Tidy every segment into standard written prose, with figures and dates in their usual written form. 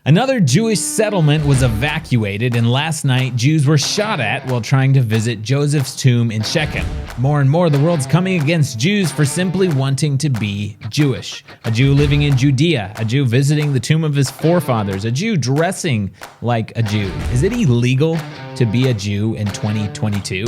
Another Jewish settlement was evacuated, and last night Jews were shot at while trying to visit Joseph's tomb in Shechem. More and more, the world's coming against Jews for simply wanting to be Jewish. A Jew living in Judea, a Jew visiting the tomb of his forefathers, a Jew dressing like a Jew. Is it illegal to be a Jew in 2022?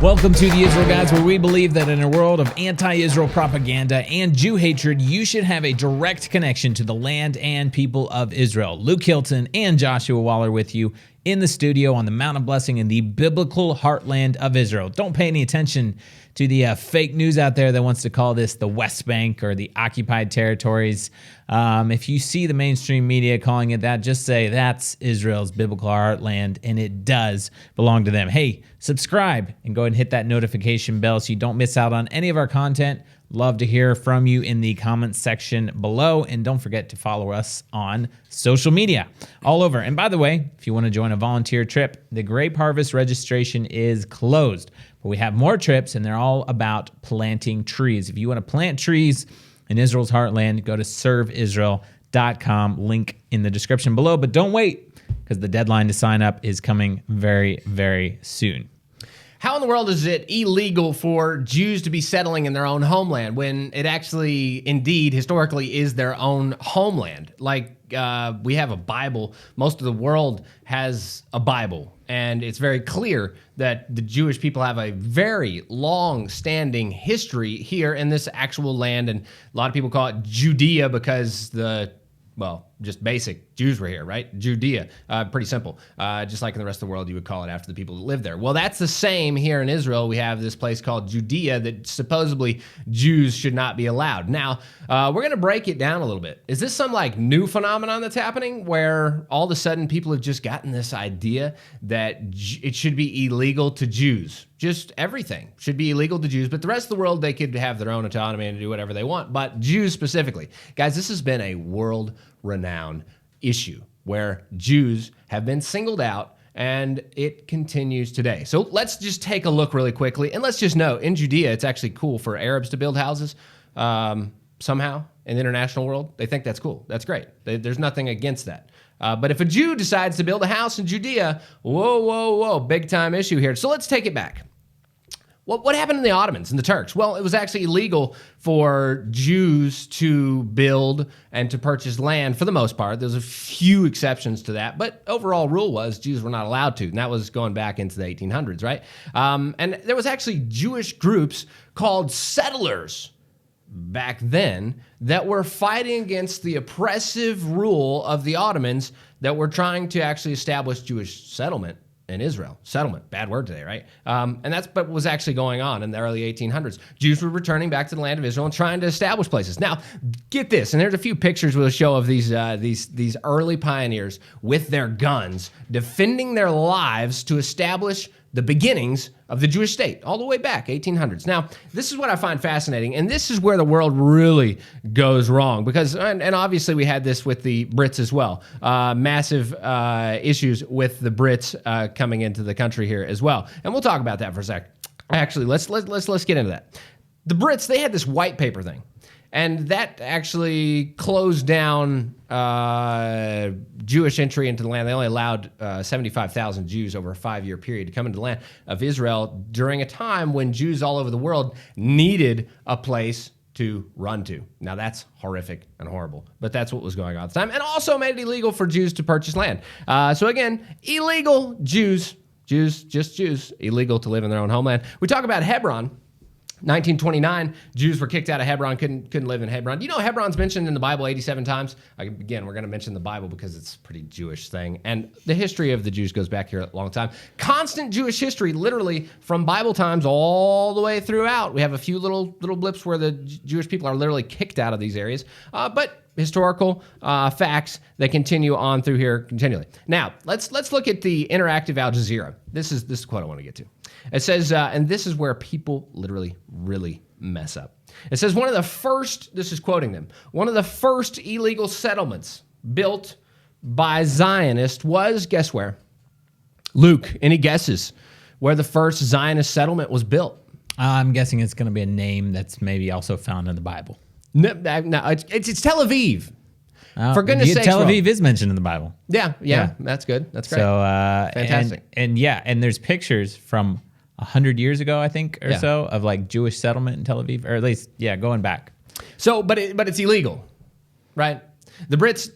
Welcome to the Israel Guys, where we believe that in a world of anti-Israel propaganda and Jew hatred, you should have a direct connection to the land and people of Israel. Luke Hilton and Joshua Waller with you in the studio on the Mount of Blessing in the biblical heartland of Israel. Don't pay any attention to the fake news out there that wants to call this the West Bank or the occupied territories. If you see the mainstream media calling it that, just say that's Israel's biblical heartland, and it does belong to them. Hey, subscribe and go ahead and hit that notification bell so you don't miss out on any of our content. Love to hear from you in the comments section below, and don't forget to follow us on social media all over. And by the way, if you want to join a volunteer trip, the Grape Harvest registration is closed, but we have more trips, and they're all about planting trees. If you want to plant trees in Israel's heartland, go to serveisrael.com, link in the description below. But don't wait, because the deadline to sign up is coming very, very soon. How in the world is it illegal for Jews to be settling in their own homeland when it actually, indeed, historically is their own homeland? Like, we have a Bible. Most of the world has a Bible, and it's very clear that the Jewish people have a very long-standing history here in this actual land, and a lot of people call it Judea because just basic Jews were here, right? Judea, pretty simple. Just like in the rest of the world, you would call it after the people that live there. Well, that's the same here in Israel. We have this place called Judea that supposedly Jews should not be allowed. Now, we're going to break it down a little bit. Is this some like new phenomenon that's happening where all of a sudden people have just gotten this idea that it should be illegal to Jews? Just everything should be illegal to Jews, but the rest of the world, they could have their own autonomy and do whatever they want, but Jews specifically. Guys, this has been a world-renowned issue where Jews have been singled out, and it continues today. So let's just take a look really quickly, and let's just know, in Judea, it's actually cool for Arabs to build houses somehow in the international world. They think that's cool. That's great. There's nothing against that. But if a Jew decides to build a house in Judea, whoa, big-time issue here. So let's take it back. What happened to the Ottomans and the Turks? Well, it was actually illegal for Jews to build and to purchase land for the most part. There's a few exceptions to that, but overall rule was Jews were not allowed to, and that was going back into the 1800s, right? And there was actually Jewish groups called settlers back then that were fighting against the oppressive rule of the Ottomans that were trying to actually establish Jewish settlement in Israel. Settlement, bad word today, right? And that's what was actually going on in the early 1800s. Jews were returning back to the land of Israel and trying to establish places. Now, get this, and there's a few pictures we'll show of these early pioneers with their guns defending their lives to establish the beginnings of the Jewish state, all the way back, 1800s. Now, this is what I find fascinating, and this is where the world really goes wrong, because, and obviously we had this with the Brits as well, massive issues with the Brits coming into the country here as well, and we'll talk about that for a sec. Actually, let's get into that. The Brits, they had this white paper thing, and that actually closed down Jewish entry into the land. They only allowed 75,000 Jews over a 5-year period to come into the land of Israel during a time when Jews all over the world needed a place to run to. Now, that's horrific and horrible, but that's what was going on at the time, and also made it illegal for Jews to purchase land. So again, illegal Jews, just Jews, illegal to live in their own homeland. We talk about Hebron. 1929, Jews were kicked out of Hebron, couldn't live in Hebron. Do you know Hebron's mentioned in the Bible 87 times? Again, we're going to mention the Bible because it's a pretty Jewish thing. And the history of the Jews goes back here a long time. Constant Jewish history, literally from Bible times all the way throughout. We have a few little blips where the Jewish people are literally kicked out of these areas. But historical facts that continue on through here continually. Now, let's look at the interactive Al Jazeera. This is the quote I want to get to. It says, and this is where people literally really mess up. It says one of the first, this is quoting them, one of the first illegal settlements built by Zionists was, guess where? Luke, any guesses where the first Zionist settlement was built? I'm guessing it's going to be a name that's maybe also found in the Bible. No, it's Tel Aviv. For goodness sakes, Tel Aviv is mentioned in the Bible. Yeah, that's good. That's great. So fantastic. And there's pictures from 100 years ago, I think, or so, of like Jewish settlement in Tel Aviv, or at least going back. So, but it's illegal, right? The Brits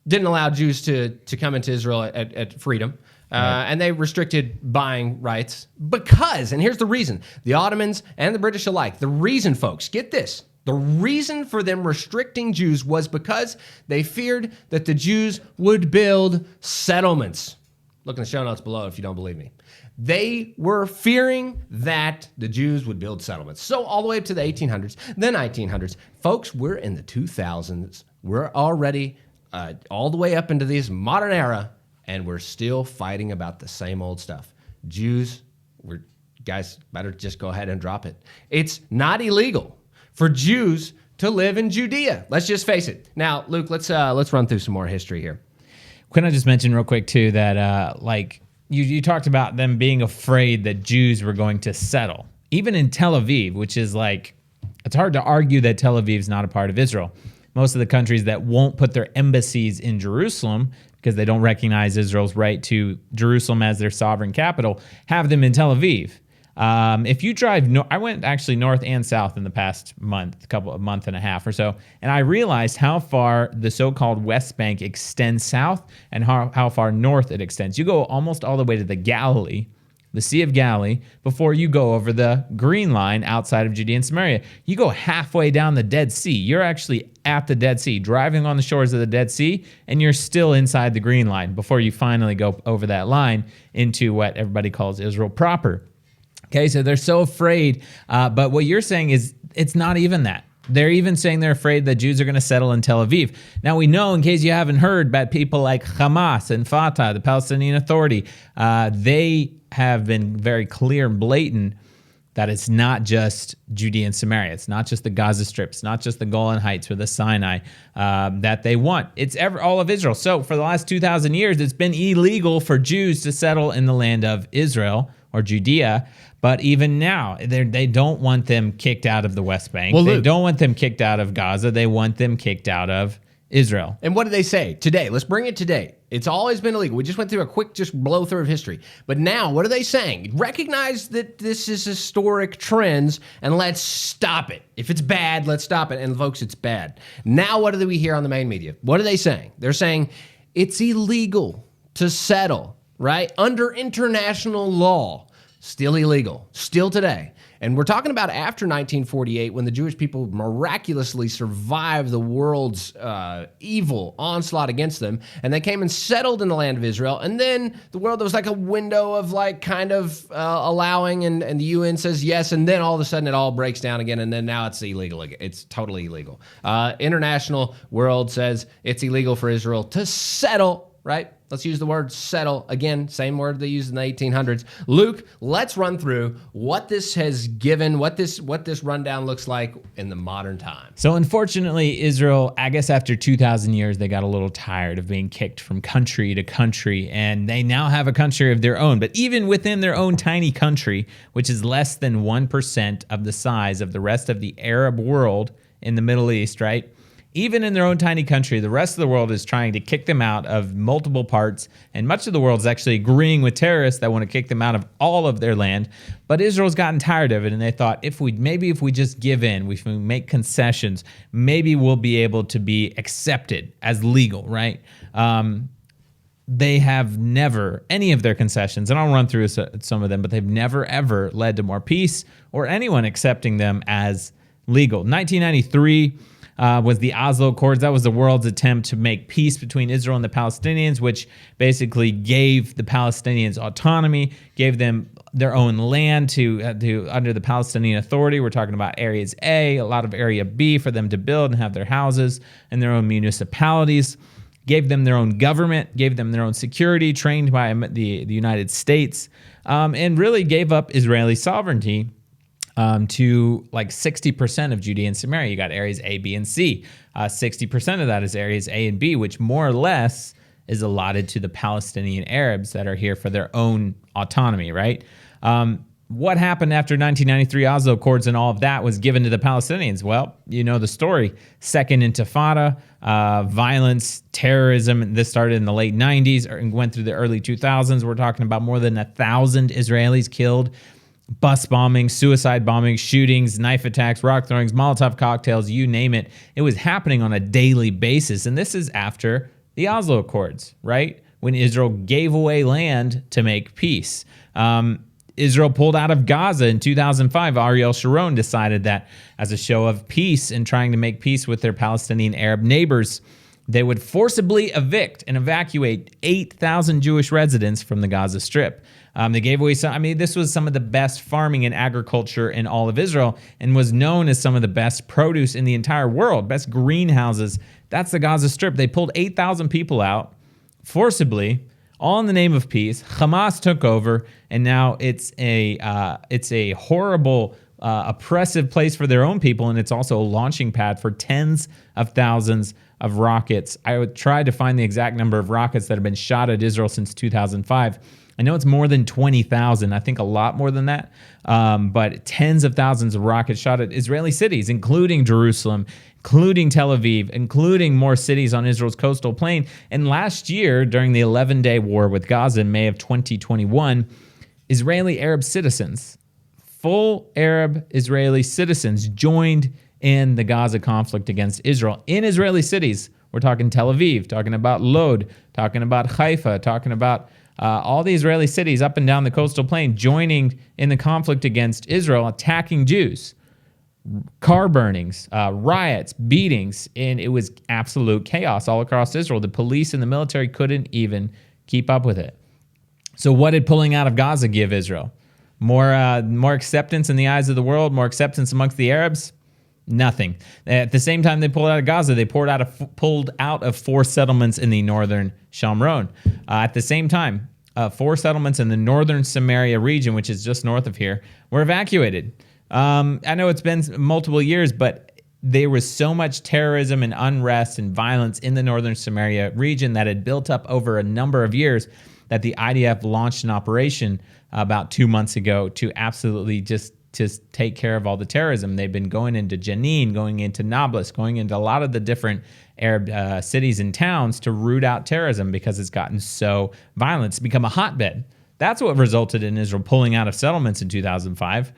didn't allow Jews to come into Israel at freedom. And they restricted buying rights because, and here's the reason, the Ottomans and the British alike, the reason, folks, get this, the reason for them restricting Jews was because they feared that the Jews would build settlements. Look in the show notes below if you don't believe me. They were fearing that the Jews would build settlements. So all the way up to the 1800s, the 1900s. Folks, we're in the 2000s. We're already all the way up into this modern era, and we're still fighting about the same old stuff. Jews, guys, better just go ahead and drop it. It's not illegal for Jews to live in Judea. Let's just face it. Now, Luke, let's run through some more history here. Can I just mention real quick too that you talked about them being afraid that Jews were going to settle, even in Tel Aviv, which is like, it's hard to argue that Tel Aviv is not a part of Israel. Most of the countries that won't put their embassies in Jerusalem because they don't recognize Israel's right to Jerusalem as their sovereign capital have them in Tel Aviv. If you drive, I went actually north and south in the past month and a half or so, and I realized how far the so-called West Bank extends south and how far north it extends. You go almost all the way to the Galilee, the Sea of Galilee, before you go over the Green Line outside of Judea and Samaria. You go halfway down the Dead Sea. You're actually at the Dead Sea, driving on the shores of the Dead Sea, and you're still inside the Green Line before you finally go over that line into what everybody calls Israel proper. Okay, so they're so afraid, but what you're saying is it's not even that. They're even saying they're afraid that Jews are going to settle in Tel Aviv. Now, we know, in case you haven't heard, about people like Hamas and Fatah, the Palestinian Authority, they have been very clear and blatant that it's not just Judea and Samaria. It's not just the Gaza Strip. It's not just the Golan Heights or the Sinai that they want. It's all of Israel. So for the last 2,000 years, it's been illegal for Jews to settle in the land of Israel or Judea. But even now, they don't want them kicked out of the West Bank. Well, they don't want them kicked out of Gaza. They want them kicked out of Israel. And what do they say today? Let's bring it today. It's always been illegal. We just went through a quick blow through of history. But now, what are they saying? Recognize that this is historic trends, and let's stop it. If it's bad, let's stop it. And folks, it's bad. Now, what do we hear on the main media? What are they saying? They're saying it's illegal to settle, right? Under international law. Still illegal, still today. And we're talking about after 1948, when the Jewish people miraculously survived the world's evil onslaught against them, and they came and settled in the land of Israel. And then the world, there was like a window of like kind of allowing, and the UN says yes, and then all of a sudden it all breaks down again, and then now it's illegal. It's totally illegal. International world says it's illegal for Israel to settle, right? Let's use the word settle. Again, same word they used in the 1800s. Luke, let's run through what this has given, what this rundown looks like in the modern time. So unfortunately, Israel, I guess after 2,000 years, they got a little tired of being kicked from country to country, and they now have a country of their own. But even within their own tiny country, which is less than 1% of the size of the rest of the Arab world in the Middle East, right? Even in their own tiny country, the rest of the world is trying to kick them out of multiple parts, and much of the world is actually agreeing with terrorists that want to kick them out of all of their land. But Israel's gotten tired of it, and they thought, if we just give in, if we make concessions, maybe we'll be able to be accepted as legal, right? They have never, any of their concessions, and I'll run through some of them, but they've never, ever led to more peace or anyone accepting them as legal. 1993 was the Oslo Accords. That was the world's attempt to make peace between Israel and the Palestinians, which basically gave the Palestinians autonomy, gave them their own land to under the Palestinian Authority. We're talking about areas A, a lot of area B for them to build and have their houses and their own municipalities. Gave them their own government, gave them their own security, trained by the United States, and really gave up Israeli sovereignty to like 60% of Judea and Samaria. You got areas A, B, and C. 60% of that is areas A and B, which more or less is allotted to the Palestinian Arabs that are here for their own autonomy, right? What happened after 1993 Oslo Accords and all of that was given to the Palestinians? Well, you know the story. Second Intifada, violence, terrorism. This started in the late 90s and went through the early 2000s. We're talking about more than 1,000 Israelis killed. Bus bombings, suicide bombings, shootings, knife attacks, rock throwings, Molotov cocktails, you name it. It was happening on a daily basis. And this is after the Oslo Accords, right? When Israel gave away land to make peace. Israel pulled out of Gaza in 2005. Ariel Sharon decided that as a show of peace and trying to make peace with their Palestinian Arab neighbors, they would forcibly evict and evacuate 8,000 Jewish residents from the Gaza Strip. They gave away some, this was some of the best farming and agriculture in all of Israel and was known as some of the best produce in the entire world, best greenhouses. That's the Gaza Strip. They pulled 8,000 people out forcibly, all in the name of peace. Hamas took over, and now it's a horrible, oppressive place for their own people, and it's also a launching pad for tens of thousands of rockets. I would try to find the exact number of rockets that have been shot at Israel since 2005. I know it's more than 20,000. I think a lot more than that. But tens of thousands of rockets shot at Israeli cities, including Jerusalem, including Tel Aviv, including more cities on Israel's coastal plain. And last year, during the 11-day war with Gaza in May of 2021, Israeli Arab citizens, full Arab Israeli citizens, joined in the Gaza conflict against Israel in Israeli cities. We're talking Tel Aviv, talking about Lod, talking about Haifa, talking about all the Israeli cities up and down the coastal plain joining in the conflict against Israel, attacking Jews. Car burnings, riots, beatings, and it was absolute chaos all across Israel. The police and the military couldn't even keep up with it. So what did pulling out of Gaza give Israel? More acceptance in the eyes of the world, more acceptance amongst the Arabs? Nothing. At the same time they pulled out of Gaza, they pulled out of 4 settlements in the northern Shomron. At the same time, 4 settlements in the northern Samaria region, which is just north of here, were evacuated. I know it's been multiple years, but there was so much terrorism and unrest and violence in the northern Samaria region that had built up over a number of years that the IDF launched an operation about 2 months ago to absolutely just take care of all the terrorism. They've been going into Jenin, going into Nablus, going into a lot of the different Arab cities and towns to root out terrorism because it's gotten so violent. It's become a hotbed. That's what resulted in Israel pulling out of settlements in 2005.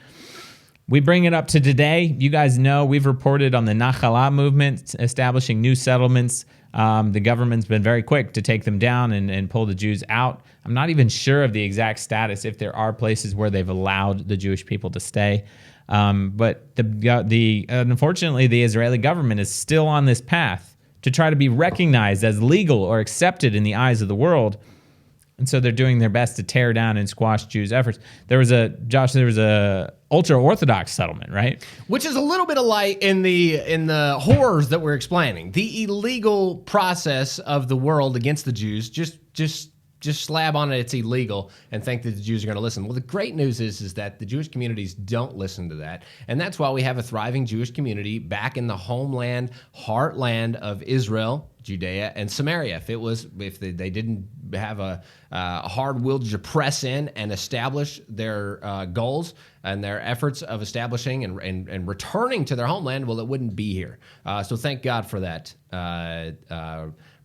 We bring it up to today. You guys know we've reported on the Nakhala movement, establishing new settlements. The government's been very quick to take them down and pull the Jews out. I'm not even sure of the exact status if there are places where they've allowed the Jewish people to stay. But unfortunately, the Israeli government is still on this path to try to be recognized as legal or accepted in the eyes of the world. And so they're doing their best to tear down and squash Jews' efforts. There was a Ultra-Orthodox settlement, right? Which is a little bit alike in the horrors that we're explaining. The illegal process of the world against the Jews, just slab on it, it's illegal, and think that the Jews are going to listen. Well, the great news is that the Jewish communities don't listen to that, and that's why we have a thriving Jewish community back in the homeland, heartland of Israel, Judea, and Samaria. If they didn't have a hard will to press in and establish their goals and their efforts of establishing and returning to their homeland, well, it wouldn't be here. So thank God for that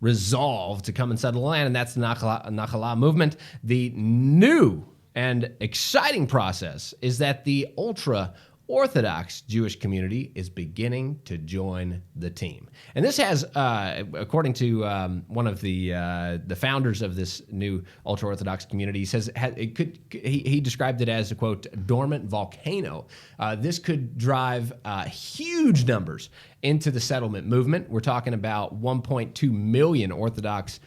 resolve to come and settle the land, and that's the Nakhala movement. The new and exciting process is that the Ultra-Orthodox Jewish community is beginning to join the team. And this has, according to one of the founders of this new Ultra-Orthodox community, he says he described it as a, quote, dormant volcano. This could drive huge numbers into the settlement movement. We're talking about 1.2 million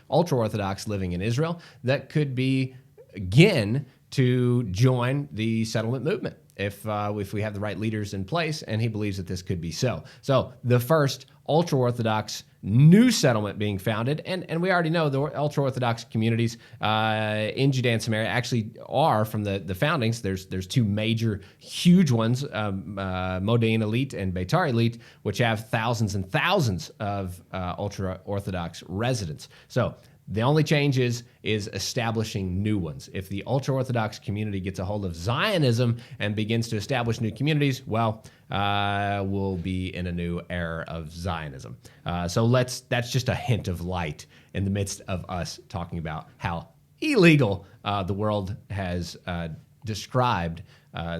Ultra-Orthodox living in Israel that could begin to join the settlement movement if we have the right leaders in place, and he believes that this could be so. So the first Ultra-Orthodox new settlement being founded, and we already know the Ultra-Orthodox communities in Judea and Samaria actually are from the foundings. There's 2 major, huge ones, Modain Elite and Beitar Elite, which have thousands and thousands of Ultra-Orthodox residents. So The only change is establishing new ones. If the ultra-Orthodox community gets a hold of Zionism and begins to establish new communities, well, we'll be in a new era of Zionism. So that's just a hint of light in the midst of us talking about how illegal the world has described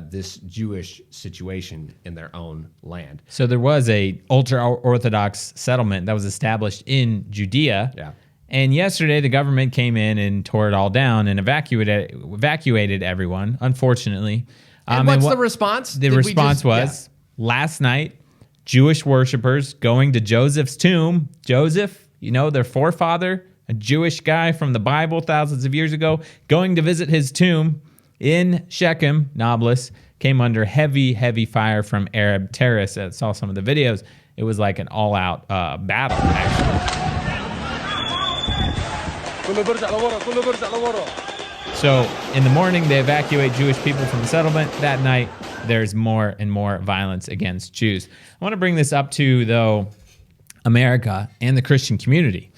this Jewish situation in their own land. So there was a ultra-Orthodox settlement that was established in Judea. Yeah. And yesterday, the government came in and tore it all down and evacuated everyone, unfortunately. And what's the response? The response was, last night, Jewish worshipers going to Joseph's tomb. Joseph, their forefather, a Jewish guy from the Bible thousands of years ago, going to visit his tomb in Shechem, Nablus, came under heavy, heavy fire from Arab terrorists. I saw some of the videos. It was like an all-out battle, actually. So in the morning, they evacuate Jewish people from the settlement. That night, there's more and more violence against Jews. I want to bring this up to, though, America and the Christian community,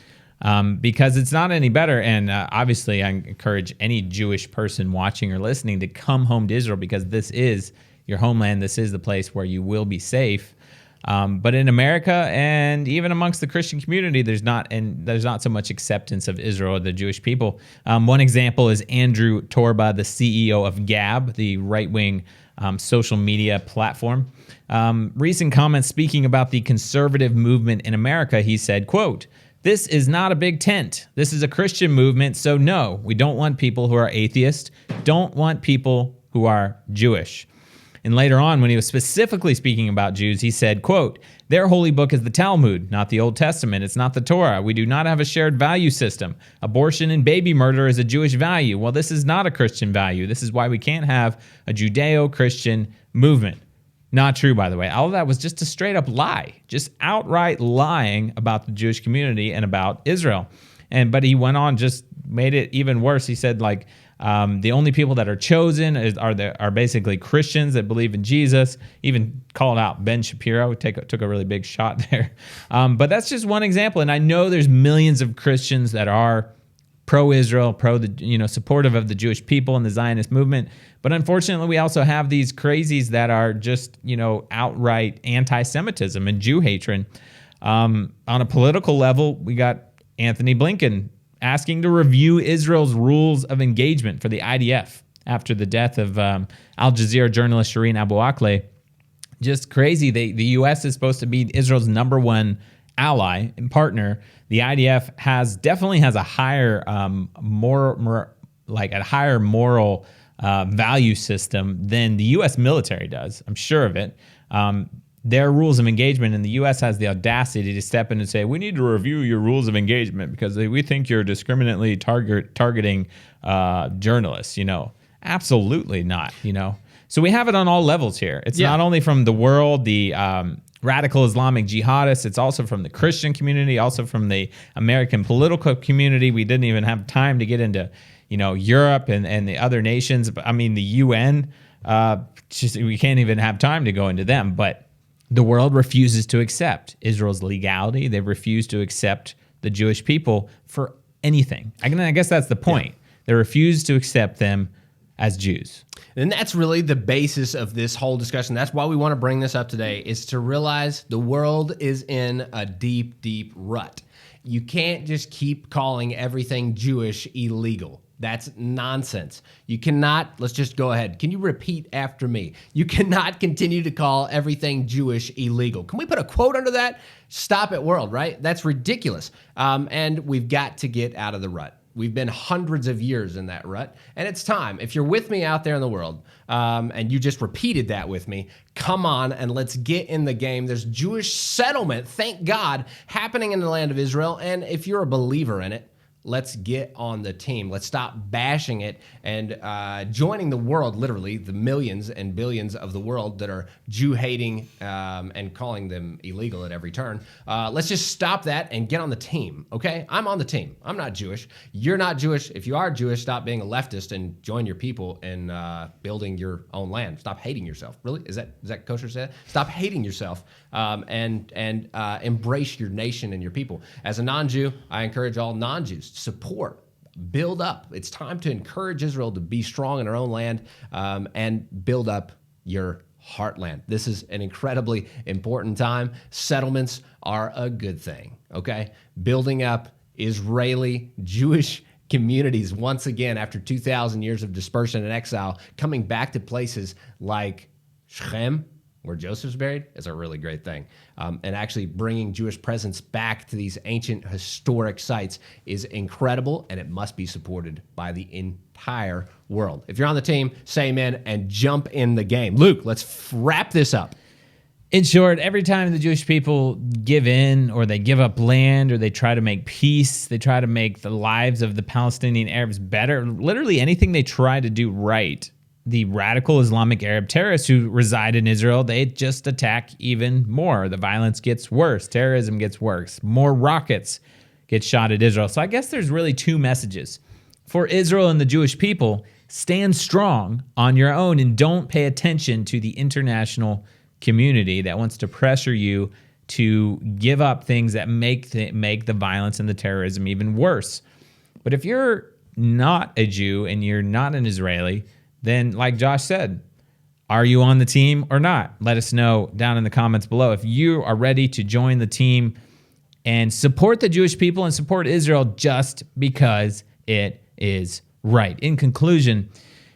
because it's not any better. And obviously, I encourage any Jewish person watching or listening to come home to Israel, because this is your homeland. This is the place where you will be safe. But in America and even amongst the Christian community, there's not so much acceptance of Israel or the Jewish people. One example is Andrew Torba, the CEO of Gab, the right-wing social media platform. Recent comments speaking about the conservative movement in America, he said, quote, "This is not a big tent. This is a Christian movement, so no, we don't want people who are atheist, don't want people who are Jewish." And later on, when he was specifically speaking about Jews, he said, quote, "Their holy book is the Talmud, not the Old Testament. It's not the Torah. We do not have a shared value system. Abortion and baby murder is a Jewish value. Well, this is not a Christian value. This is why we can't have a Judeo-Christian movement." Not true, by the way. All of that was just a straight-up lie, just outright lying about the Jewish community and about Israel. But he went on, just made it even worse. He said, the only people that are chosen are basically Christians that believe in Jesus. Even called out Ben Shapiro, took a really big shot there. But that's just one example. And I know there's millions of Christians that are pro-Israel, supportive of the Jewish people and the Zionist movement. But unfortunately, we also have these crazies that are just, outright anti-Semitism and Jew hatred. On a political level, we got Anthony Blinken asking to review Israel's rules of engagement for the IDF after the death of Al Jazeera journalist Shireen Abu Akleh. Just crazy. The U.S. is supposed to be Israel's number one ally and partner. The IDF definitely has a higher moral value system than the U.S. military does. I'm sure of it. Their rules of engagement, and the U.S. has the audacity to step in and say, we need to review your rules of engagement because we think you're discriminately targeting journalists. Absolutely not. So we have it on all levels here. It's not only from the world, the radical Islamic jihadists. It's also from the Christian community, also from the American political community. We didn't even have time to get into, Europe and the other nations. I mean, the UN, we can't even have time to go into them. But the world refuses to accept Israel's legality. They refuse to accept the Jewish people for anything. I guess that's the point. Yeah. They refuse to accept them as Jews. And that's really the basis of this whole discussion. That's why we want to bring this up today, is to realize the world is in a deep, deep rut. You can't just keep calling everything Jewish illegal. That's nonsense. You cannot, let's just go ahead. Can you repeat after me? You cannot continue to call everything Jewish illegal. Can we put a quote under that? Stop it, world, right? That's ridiculous. And we've got to get out of the rut. We've been hundreds of years in that rut, and it's time. If you're with me out there in the world, and you just repeated that with me, come on and let's get in the game. There's Jewish settlement, thank God, happening in the land of Israel, and if you're a believer in it, let's get on the team. Let's stop bashing it and joining the world, literally the millions and billions of the world that are Jew-hating and calling them illegal at every turn. Let's just stop that and get on the team, okay? I'm on the team. I'm not Jewish. You're not Jewish. If you are Jewish, stop being a leftist and join your people in building your own land. Stop hating yourself. Really? Is that kosher to say that? Stop hating yourself and embrace your nation and your people. As a non-Jew, I encourage all non-Jews support, build up. It's time to encourage Israel to be strong in her own land and build up your heartland. This is an incredibly important time. Settlements are a good thing, okay? Building up Israeli Jewish communities once again after 2,000 years of dispersion and exile, coming back to places like Shechem, where Joseph's buried, is a really great thing. And actually bringing Jewish presence back to these ancient historic sites is incredible, and it must be supported by the entire world. If you're on the team, say amen and jump in the game. Luke, let's wrap this up. In short, every time the Jewish people give in or they give up land or they try to make peace, they try to make the lives of the Palestinian Arabs better, literally anything they try to do right, the radical Islamic Arab terrorists who reside in Israel, they just attack even more. The violence gets worse. Terrorism gets worse. More rockets get shot at Israel. So I guess there's really two messages. For Israel and the Jewish people, stand strong on your own and don't pay attention to the international community that wants to pressure you to give up things that make the violence and the terrorism even worse. But if you're not a Jew and you're not an Israeli, then like Josh said, are you on the team or not? Let us know down in the comments below. If you are ready to join the team and support the Jewish people and support Israel just because it is right. In conclusion,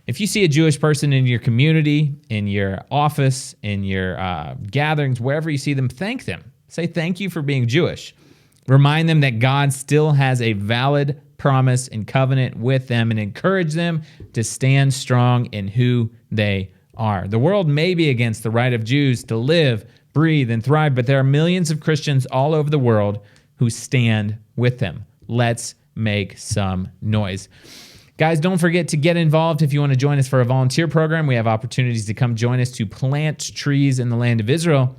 if you see a Jewish person in your community, in your office, in your gatherings, wherever you see them, thank them. Say thank you for being Jewish. Remind them that God still has a valid promise and covenant with them, and encourage them to stand strong in who they are. The world may be against the right of Jews to live, breathe, and thrive, but there are millions of Christians all over the world who stand with them. Let's make some noise. Guys, don't forget to get involved if you want to join us for a volunteer program. We have opportunities to come join us to plant trees in the land of Israel.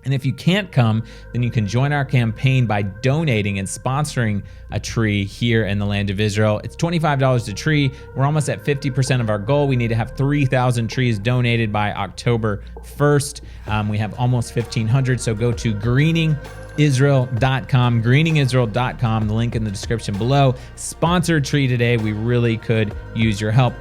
And if you can't come, then you can join our campaign by donating and sponsoring a tree here in the land of Israel. It's $25 a tree. We're almost at 50% of our goal. We need to have 3,000 trees donated by October 1st. We have almost 1,500, so go to greeningisrael.com, greeningisrael.com, the link in the description below. Sponsor a tree today. We really could use your help.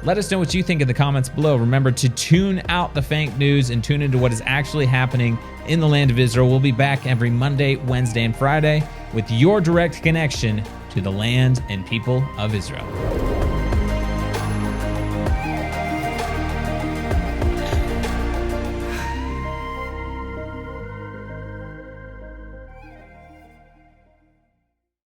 Let us know what you think in the comments below. Remember to tune out the fake news and tune into what is actually happening in the land of Israel. We'll be back every Monday, Wednesday, and Friday with your direct connection to the land and people of Israel.